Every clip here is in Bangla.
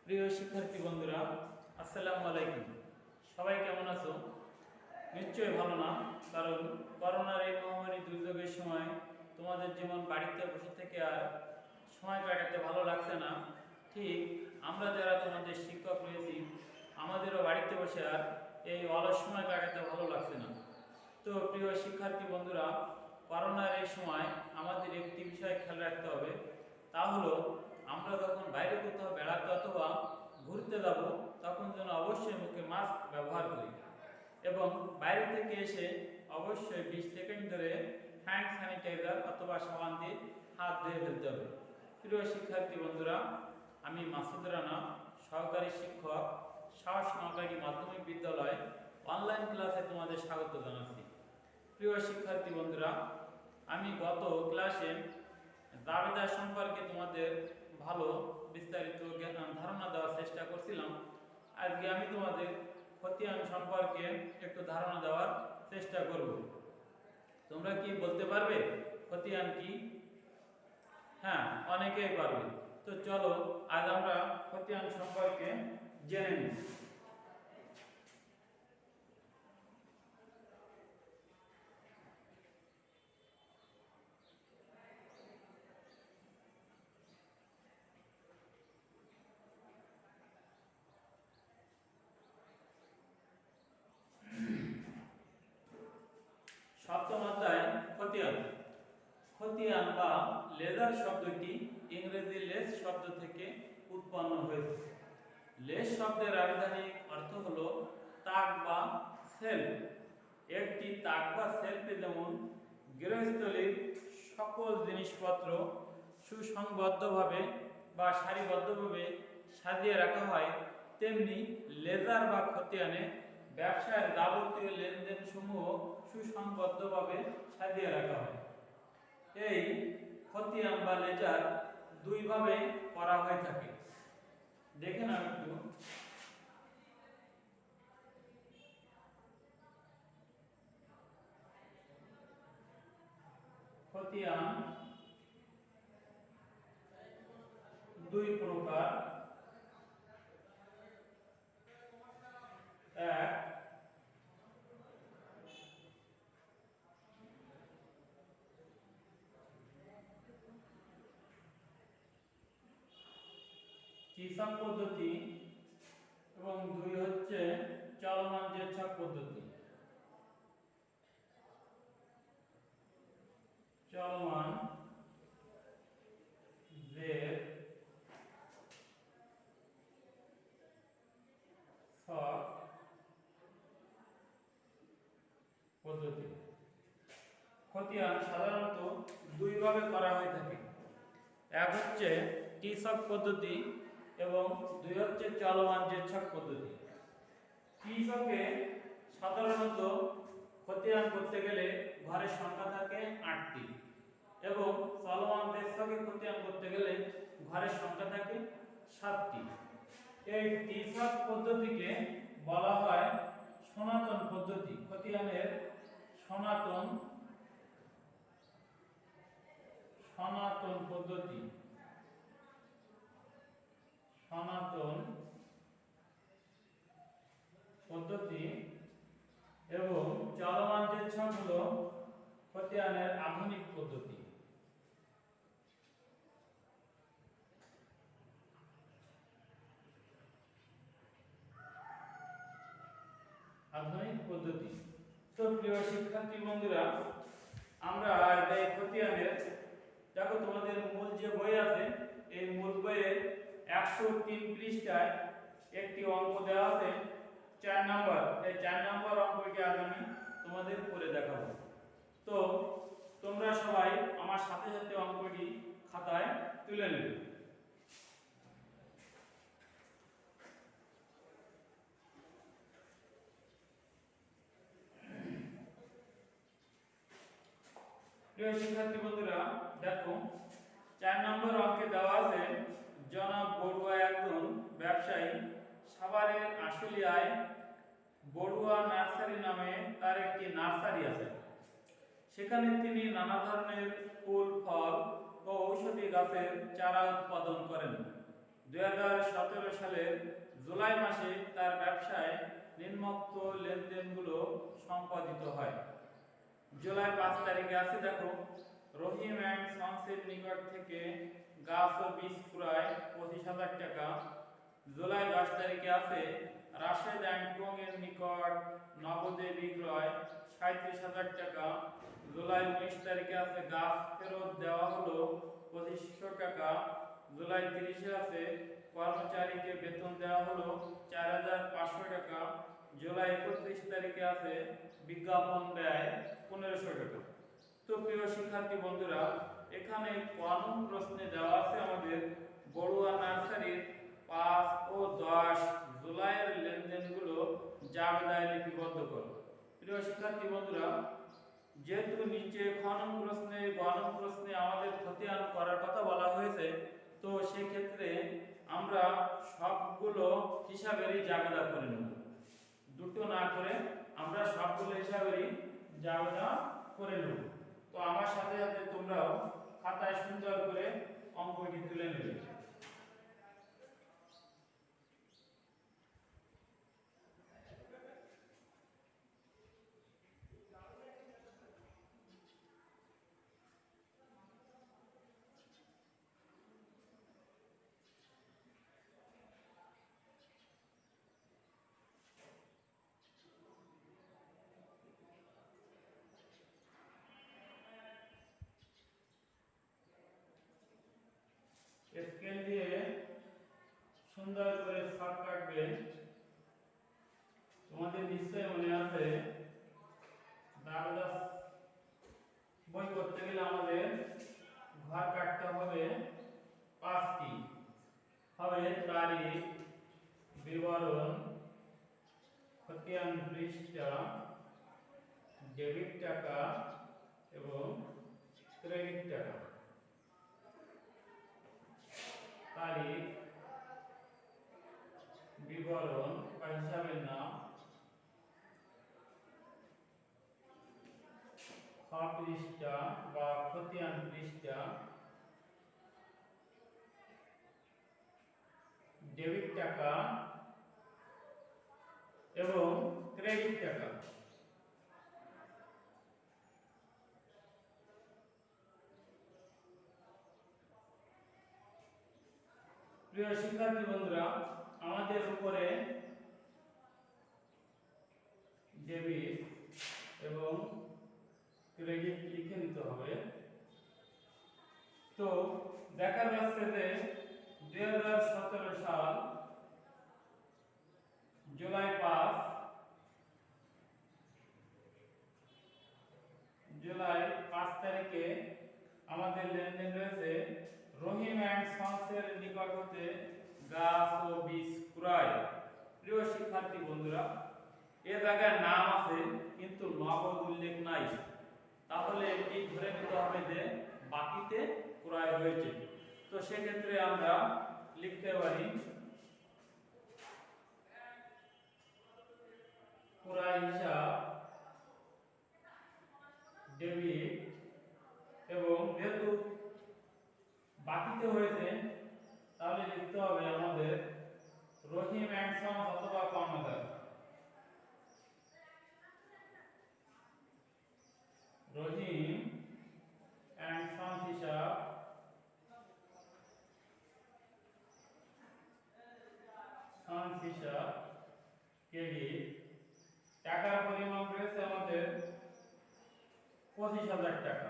প্রিয় শিক্ষার্থী বন্ধুরা, আসসালামু আলাইকুম। সবাই কেমন আছো? নিশ্চয়ই ভালো না, কারণ করোনার এই মহামারী দুর্যোগের সময় তোমাদের যেমন বাড়িতে বসে থেকে আর সময় কাটাতে ভালো লাগছে না, ঠিক আমরা যারা তোমাদের শিক্ষক রয়েছি আমাদেরও বাড়িতে বসে আর এই অলস সময় কাটাতে ভালো লাগছে না। তো প্রিয় শিক্ষার্থী বন্ধুরা, করোনার এই সময় আমাদের একটি বিষয় খেয়াল রাখতে হবে, তা হলো আমরা যখন বাইরে কোথাও বেড়াতে অথবা ঘুরতে যাব তখন যেন অবশ্যই মুখে মাস্ক ব্যবহার করি এবং বাইরে থেকে এসে অবশ্যই 20 সেকেন্ড ধরে হ্যান্ড স্যানিটাইজার অথবা সাবান দিয়ে হাত ধুয়ে ফেলতে হবে। প্রিয় শিক্ষার্থী বন্ধুরা, আমি মাসুদ রানা, সহকারী শিক্ষক, সাহস নোয়াখালী মাধ্যমিক বিদ্যালয় অনলাইন ক্লাসে তোমাদের স্বাগত জানাচ্ছি। প্রিয় শিক্ষার্থী বন্ধুরা, আমি গত ক্লাসে জাবেদা সম্পর্কে তোমাদের ভালো বিস্তারিত ধারণা দেওয়ার চেষ্টা করছিলাম। আজকে আমি তোমাদের খতিয়ান সম্পর্কে একটু ধারণা দেওয়ার চেষ্টা করব। তোমরা কি বলতে পারবে খতিয়ান কি? হ্যাঁ, অনেকেই পারবে। তো চলো আজ আমরা খতিয়ান সম্পর্কে জেনে নিই। সপ্তম অধ্যায় খতিয়ান। খতিয়ান বা লেজার শব্দটি ইংরেজি লেজ শব্দ থেকে উৎপন্ন হয়েছে। লেজ শব্দের আবিধানিক অর্থ হলো তাক বা সেলফ। একটি তাক বা সেলফে যেমন গৃহস্থলীর সকল জিনিসপত্র সুসংবদ্ধভাবে বা সারিবদ্ধভাবে সাজিয়ে রাখা হয়, তেমনি লেজার বা খতিয়ানে ব্যবসার যাবতীয় লেনদেন সমূহ সুসংবদ্ধভাবে সাজিয়ে রাখা হয়। এই খতিয়ান বা লেজার দুইভাবে করা হয়ে থাকে। দেখে নাও একটু। খতিয়ান দুই প্রকার। এক, চিসাক পদ্ধতি এবং দুই হচ্ছে চলমান জেচ্ছক পদ্ধতি। চলমান জের ছক পদ্ধতি। খতিয়ান সাধারণত দুইভাবে করা হয়ে থাকে। এক হচ্ছে টি-ছক পদ্ধতি এবং দুই হচ্ছে চলমান জেচ্ছক পদ্ধতি। টি-ছকে সাধারণত খতিয়ান করতে গেলে ঘরের সংখ্যা থাকে 8টি এবং চলমান জেচ্ছকে খতিয়ান করতে গেলে ঘরের সংখ্যা থাকে 7টি। এই টি-ছক পদ্ধতিকে বলা হয় সনাতন পদ্ধতি। খতিয়ানের সনাতন পদ্ধতি। সনাতন পদ্ধতি এবং চলমান জেচ্ছক হলো খতিয়ানের আধুনিক পদ্ধতি। আধুনিক পদ্ধতি। তো প্রিয় শিক্ষার্থী বন্ধুরা, আমরা এই খতিয়ানের দেখো তোমাদের মূল যে বই আছে এই মূল বইয়ের 103 পৃষ্ঠায় একটি অঙ্ক দেওয়া আছে 4 নাম্বার। এই 4 নাম্বার অঙ্কটি আজ আমি তোমাদের করে দেখাবো। তো তোমরা সবাই আমার সাথে সাথে অঙ্কটি খাতায় তুলে নেবে। প্রিয় শিক্ষার্থী বন্ধুরা, দেখো 4 নম্বর অঙ্কে দেওয়া আছে জনাব বড়ুয়া একজন ব্যবসায়ী। সাভারের আশুলিয়ায় বড়ুয়া নার্সারি নামে তার একটি নার্সারি আছে। সেখানে তিনি নানা ধরনের ফুল, ফল ও ঔষধি গাছের চারা উৎপাদন করেন। 2017 সালের জুলাই মাসে তার ব্যবসায় নিম্নোক্ত লেনদেনগুলো সম্পাদিত হয়। জুলাই 5 তারিখে আছে দেখো, রহিম অ্যান্ড সন্সের নিকট থেকে গাছ ও বীজ ক্রয় 25,000 টাকা। জুলাই 10 তারিখে আছে রাশেদ অ্যান্ড কোং এর নিকট নগদে বিক্রয় 37,000 টাকা। জুলাই 19 তারিখে আছে গাছ ফেরত দেওয়া হলো 2500 টাকা। জুলাই 30-এ আছে কর্মচারীকে বেতন দেওয়া হলো 4,500 টাকা। জুলাই 31 তারিখে আছে বিজ্ঞাপন ব্যয় 1500 টাকা। তো প্রিয় শিক্ষার্থী বন্ধুরা, এখানে কোন প্রশ্নে দেওয়া আছে আমাদের বড়ুয়া নার্সারির 5 ও 10 জুলাইয়ের লেনদেনগুলো জাবেদায় লিপিবদ্ধ করো। প্রিয় শিক্ষার্থী বন্ধুরা, যেহেতু নিচে খনন প্রশ্নে গণন প্রশ্নে আমাদের খতিয়ান করার কথা বলা হয়েছে, তো সেই ক্ষেত্রে আমরা সবগুলো হিসাবেরই জাবেদা করে নেব, দুটো না করে আমরা সবগুলো হিসাবেরই জাবেদা করে নেব। তো আমার সাথে সাথে তোমরাও খাতায় সুন্দর করে অঙ্কটি তুলে নেবে। স্কেল দিয়ে সুন্দর করে ছক কাটবে। তোমাদের নিশ্চয় মনে আছে দাগদাস বই করতে গেলে আমাদের ঘর কাটতে হবে 5টি। হবে তারিখ, বিবরণ, খতিয়ান পৃষ্ঠা, ডেবিট টাকা এবং ক্রেডিট টাকা। তারিখ, বিবরণ বা হিসাবের নাম, পৃষ্ঠা বা খতিয়ান পৃষ্ঠা, ডেবিট টাকা এবং ক্রেডিট টাকা। প্রিয় শিক্ষার্থী বন্ধুরা, আমাদের উপরে ডেবিট এবং ক্রেডিট লিখে নিতে হবে। তো দেখা যাচ্ছে যে 2017 সাল জুলাই 5 তারিখে আমাদের লেনদেন রয়েছে রহিম অ্যান্ড সন্সের নিকট হতে গাছ ও বীজ ক্রয়। প্রিয় শিক্ষার্থী বন্ধুরা, এ জায়গায় নাম আছে কিন্তু নগদ উল্লেখ নাই, তাহলে এটি ধরে নিতে হবে যে বাকিতে ক্রয় হয়েছে। তো সেক্ষেত্রে আমরা লিখতে পারি ক্রয় হিসাব ডেবিট, এবং যেহেতু বাকিতে হয়েছে তাহলে লিখতে হবে আমাদের রহিম অ্যান্ড সন্স অথবা কর্ণধার। রহিম অ্যান্ড সন্স হিসাব ক্রেডিট। টাকার পরিমাণ রয়েছে আমাদের 25,000 টাকা।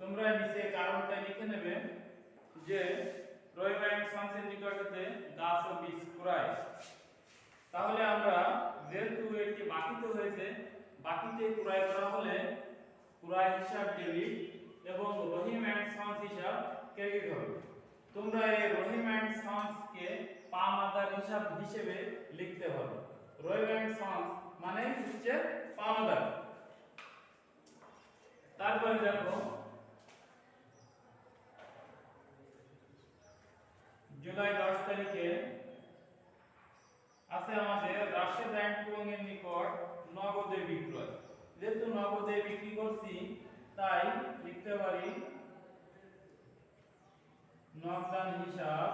তোমরা নিচে কারণটা লিখে নেবে যে রহিম অ্যান্ড সন্সের নিকট হতে গাছ ও বীজ ক্রয়। তাহলে আমরা যেহেতু এটি বাকিতে হয়েছে, বাকিতে ক্রয় করা হলে ক্রয় হিসাব ডেবিট এবং রহিম অ্যান্ড সন্স হিসাব ক্রেডিট হবে। তোমরা এই রহিম অ্যান্ড সন্স কে পাওনাদার হিসাব হিসেবে লিখতে হবে। রহিম অ্যান্ড সন্স মানে হচ্ছে পাওনাদার। তারপরে দেখো জুলাই 10 তারিখে আছে আমাদের রাশেদ অ্যান্ড কোং এর নিকট নগদে বিক্রয়। যেহেতু নগদে বিক্রি করছি তাই লিখতে পারি নগদান হিসাব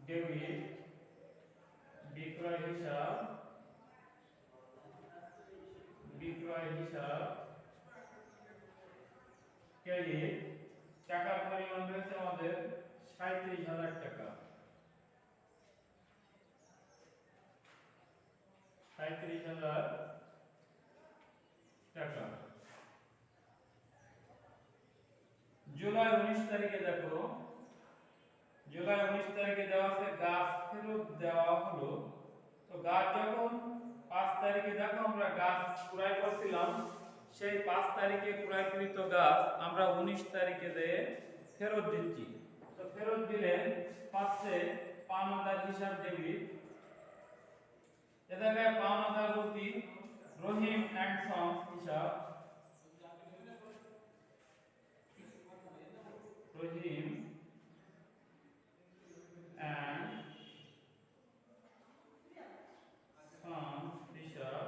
ডেবিট, বিক্রয় হিসাব ক্রেডিট। টাকার পরিমাণ রয়েছে আমাদের 37,000 টাকা। 37,000 টাকা। জুলাই 19 তারিখে দেখো, জুলাই 19 তারিখে দেওয়া আছে গাছ ফেরত দেওয়া হলো। তো গাছ যখন 5 তারিখে দেখো আমরা গাছ ক্রয় করছিলাম, সেই 5 তারিখে ক্রয়কৃত গাছ আমরা 19 তারিখে দিয়ে ফেরত দিচ্ছি। তো ফেরত দিলে পাচ্ছে পাওনাদার হিসাব ডেবিট। এ জায়গায় পাওনাদার বলতে রহিম অ্যান্ড সন্স হিসাব, রহিম অ্যান্ড সন্স হিসাব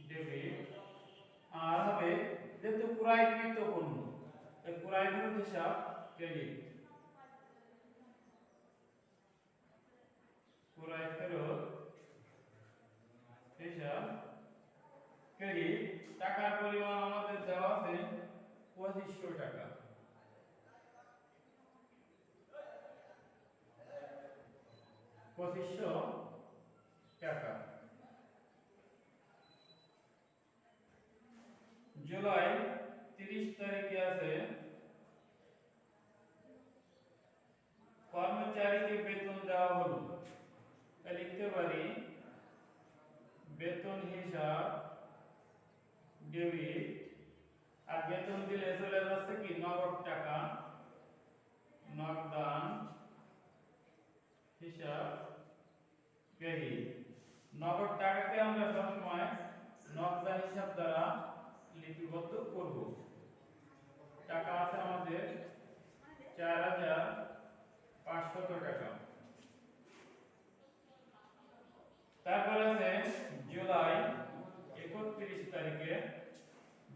ডেবিট। আর হবে যেহেতু ক্রয়কৃত পণ্য, এই ক্রয়কৃত হিসাব ক্রেডিট। ক্রয় ফেরত হিসাব ক্রেডিট। টাকার পরিমাণ আমাদের দেওয়া আছে 2500 টাকা। 2500 টাকা। জুলাই 30 তারিখে আছে কর্মচারীকে বেতন দেওয়া হলো। লিখতে পারি বেতন হিসাব ডেবিট। আর বেতন দিলে চলে যাচ্ছে কি নগদ টাকা, নগদান হিসাব ক্রেডিট। নগদ টাকাকে আমরা সবসময় নগদান হিসাব দ্বারা লিপিবদ্ধ করব। টাকা আছে আমাদের 4,500 টাকা। তারপর আছে জুলাই 31 তারিখে,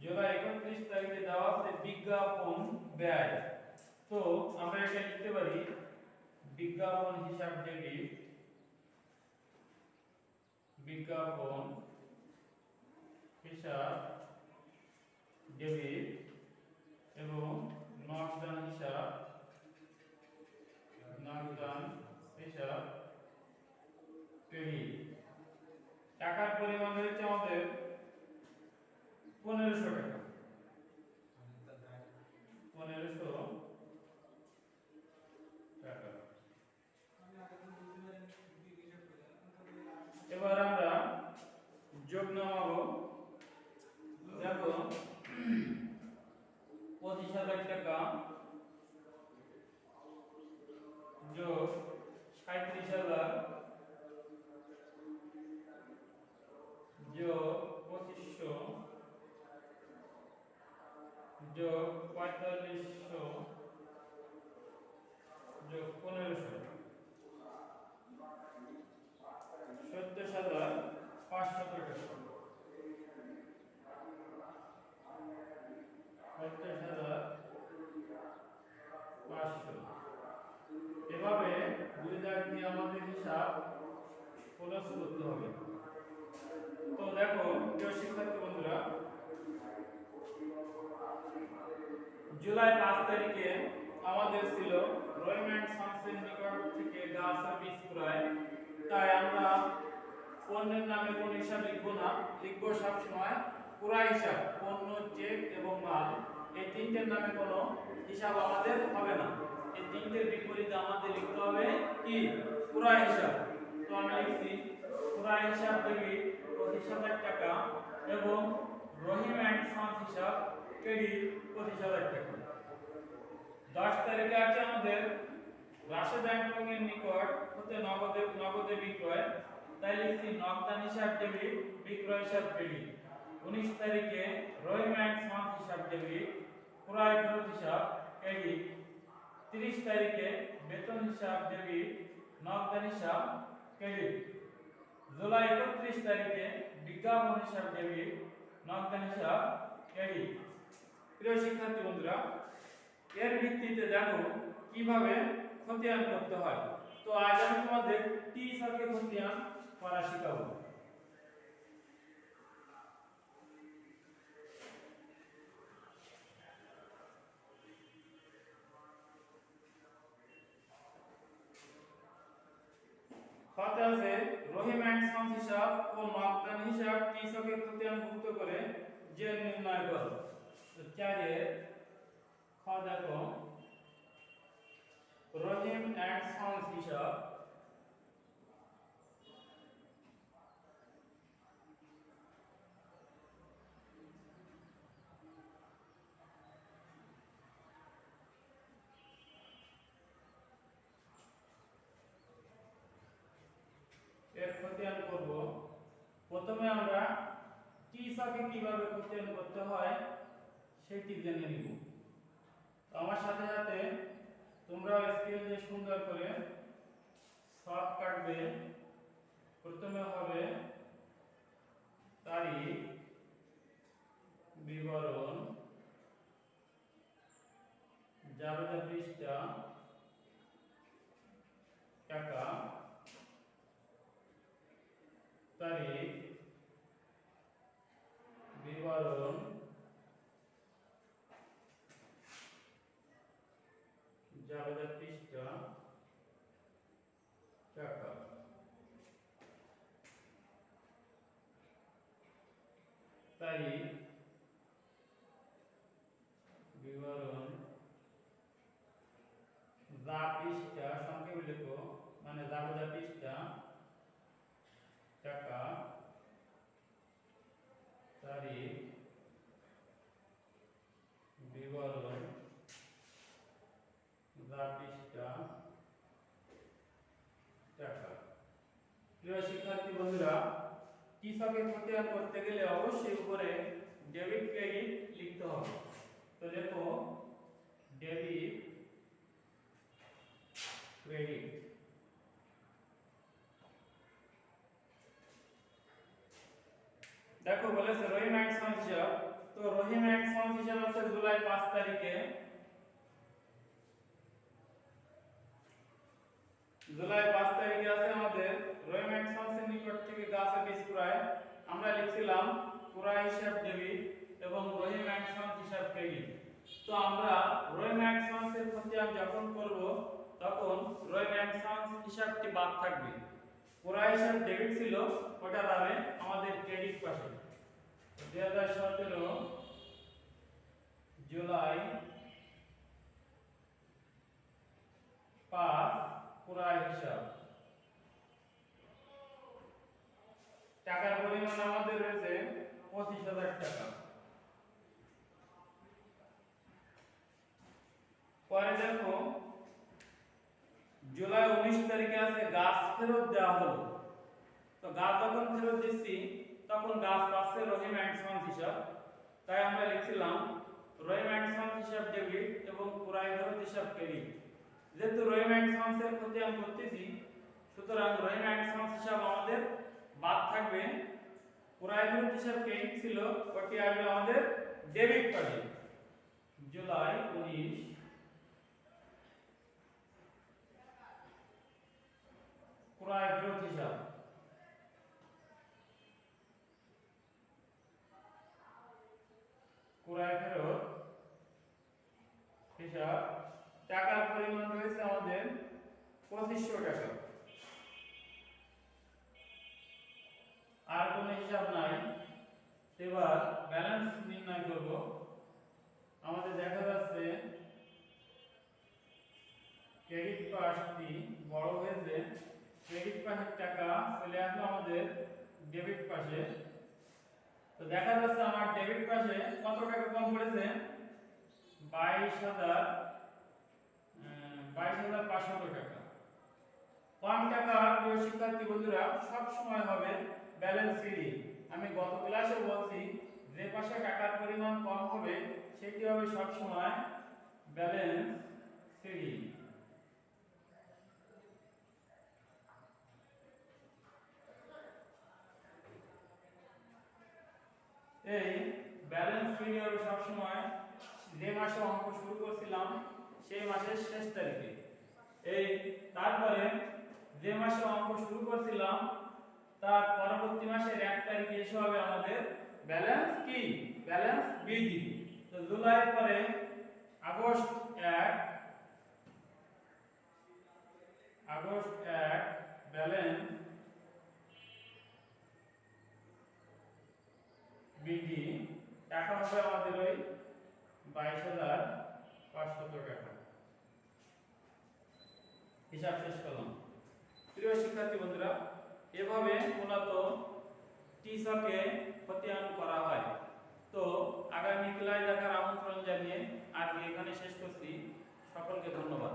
জুলাই 31 তারিখে দেওয়া আছে বিজ্ঞাপন ব্যয়। তো আমরা এটা লিখতে পারি বিজ্ঞাপন হিসাব ডেবিট, বিজ্ঞাপন হিসাব ডেবিট এবং নগদান হিসাব ক্রেডিট। টাকার পরিমাণ রয়েছে আমাদের 1500 টাকা। 1500 টাকা। এবার আমরা যোগ নামাবো। দেখো 25,000 টাকা যোগ 37,000 যোগ 2500 যোগ 4500 যোগ 1500 17,500 টাকা। 17,500। এভাবে দুই দাগ দিয়ে আমাদের হিসাব ক্লোজ করতে হবে। তো দেখো প্রিয় শিক্ষার্থী বন্ধুরা, জুলাই 5 তারিখে আমাদের ছিল রহিম অ্যান্ড সন্সের নিকট থেকে গাছ ও বীজ ক্রয়। তাই আমরা পণ্যের নামে কোন হিসাব লিখবো না, লিখবো সবসময় ক্রয় হিসাব। পণ্য, চেক এবং মাল, এই তিনটের নামে কোনো হিসাব আমাদের হবে না। এই তিনটের বিপরীতে আমাদের লিখতে হবে কি ক্রয় হিসাব। তো আমি লিখছি ক্রয় হিসাব ডেবিট 25,000 টাকা এবং রহিম অ্যান্ড সন্স হিসাব ক্রেডিট 25,000 টাকা। 10 তারিখে আছে আমাদের রাশেদ অ্যান্ড কোং এর নিকট হতে নগদে বিক্রয়। তাই লিখছি নগদান হিসাব ডেবিট, বিক্রয় হিসাব ক্রেডিট। 19 তারিখে রহিম অ্যান্ড সন্স হিসাব ডেবিট, ক্রয় ফেরত হিসাব ক্রেডিট। 30 তারিখে বেতন হিসাব ডেবিট, নগদান হিসাব ক্রেডিট। জুলাই 31 তারিখে বিজ্ঞাপন হিসাব ডেবিট, নগদান হিসাব ক্রেডিট। প্রিয় শিক্ষার্থী বন্ধুরা, এর ভিত্তিতে দেখো কিভাবে খতিয়ান করতে হয়। তো আজ আমি তোমাদের টি ছকে খতিয়ান করা শেখাবো। খতে আছে রহিম অ্যান্ড সন্স হিসাব ও নগদান হিসাব টি ছকে খতিয়ানভুক্ত করে যে নির্ণয় করো। তো 4 এর খ দেখো রহিম অ্যান্ড সন্স হিসাব এর খতিয়ান করব। প্রথমে আমরা টি ছকে কিভাবে খতিয়ান করতে হয় সেটি জেনে নিব। তো আমার সাথে সাথে তোমরা স্কেল দিয়ে সুন্দর করে ছক কাটবে। প্রথমে হবে তারিখ, বিবরণ, জাবেদা পৃষ্ঠা, টাকা, তারিখ, বিবরণ, জাবেদা পৃষ্ঠা, টাকা। তারিখ, বিবরণ, যা পৃষ্ঠা সংক্ষেপে লিখো মানে জাবেদা পৃষ্ঠা, টাকা, তারিখ, বিবরণ, যা পৃষ্ঠা, টাকা। প্রিয় শিক্ষার্থী বন্ধুরা, টি ছকে খতিয়ান করতে গেলে অবশ্যই উপরে ডেবিট ক্রেডিট লিখতে হবে। তো লেখো ডেবিট ক্রেডিট। দেখো বলেছে রহিম অ্যান্ড সন্স হিসাব। তো রহিম অ্যান্ড সন্স হিসাব আছে জুলাই 5 তারিখে। জুলাই 5 তারিখে আছে আমাদের রহিম অ্যান্ড সন্সের নিকট থেকে গাছে বীজ কুড়ায়। আমরা লিখছিলাম কুড়াই হিসাব ডেবিট এবং রহিম অ্যান্ড সন্স হিসাব ক্রেডিট। তো আমরা রহিম অ্যান্ড সন্সের খতিয়ান যখন করব তখন রহিম অ্যান্ড সন্স হিসাবটি বাদ থাকবে। কুড়াই হিসাব ডেবিট ছিল, ওটা যাবে আমাদের ক্রেডিট পাশে। 2017 জুলাই 5 কুড়াই হিসাব। টাকার পরিমাণ আমাদের রয়েছে 25,000 টাকা। পরে দেখো জুলাই 19 তারিখে আছে গাছ ফেরত দেওয়া হলো। তো গাছ যখন ফেরত দিচ্ছি তখন গাছ পাচ্ছে রহিম অ্যান্ড সন্স হিসাব। তাই আমরা লিখছিলাম রহিম অ্যান্ড সন্স হিসাব ডেবিট এবং কুড়াই ফেরত হিসাব ক্রেডিট। যেহেতু রহিম অ্যান্ড সন্সের খতিয়ান করতেছি, সুতরাং রহিম অ্যান্ড সন্স হিসাব আমাদের বাদ থাকবে। কুড়াই ফেরত হিসাব ক্রেডিট ছিল, ওটি আসবে আমাদের ডেবিট পাশে। জুলাই 19 কুড়াই ফেরত হিসাব। কুড়াই ফেরত হিসাব। টাকার পরিমাণ রয়েছে আমাদের 2500 টাকা। আর কোনো হিসাব নাই। এবার ব্যালেন্স নির্ণয় করব। আমাদের দেখা যাচ্ছে ক্রেডিট পাশটি বড় হয়েছে। ক্রেডিট পাশের টাকা চলে আসলো আমাদের ডেবিট পাশে। তো দেখা যাচ্ছে আমার ডেবিট পাশে কত টাকা কম পড়েছে? 22,500 টাকা। কম টাকা প্রিয় শিক্ষার্থী বন্ধুরা সব সময় হবে ব্যালেন্স রিডিং। আমি গত ক্লাসে বলছি যে পাশে টাকার পরিমাণ কম হবে সেটি হবে সব সময় ব্যালেন্স রিডিং। যে মাসে অঙ্ক শুরু করছিলাম সেই মাসের শেষ তারিখে। এই তারপরে যে মাসে অঙ্ক শুরু করছিলাম তার পরবর্তী মাসের 1 তারিখে এসে হবে আমাদের ব্যালেন্স কি, ব্যালেন্স বৃদ্ধি। তো জুলাই পরে আগস্ট 1 ব্যালেন্স বৃদ্ধি টাকা হবে আমাদের ওই 22,500 টাকা। হিসাব শেষ করলাম। প্রিয় শিক্ষার্থী বন্ধুরা, এভাবে মূলত টিসকে খতিয়ান করা হয়। তো আগামী ক্লাস দেখার আমন্ত্রণ জানিয়ে আজকে এখানে শেষ করছি। সকলকে ধন্যবাদ।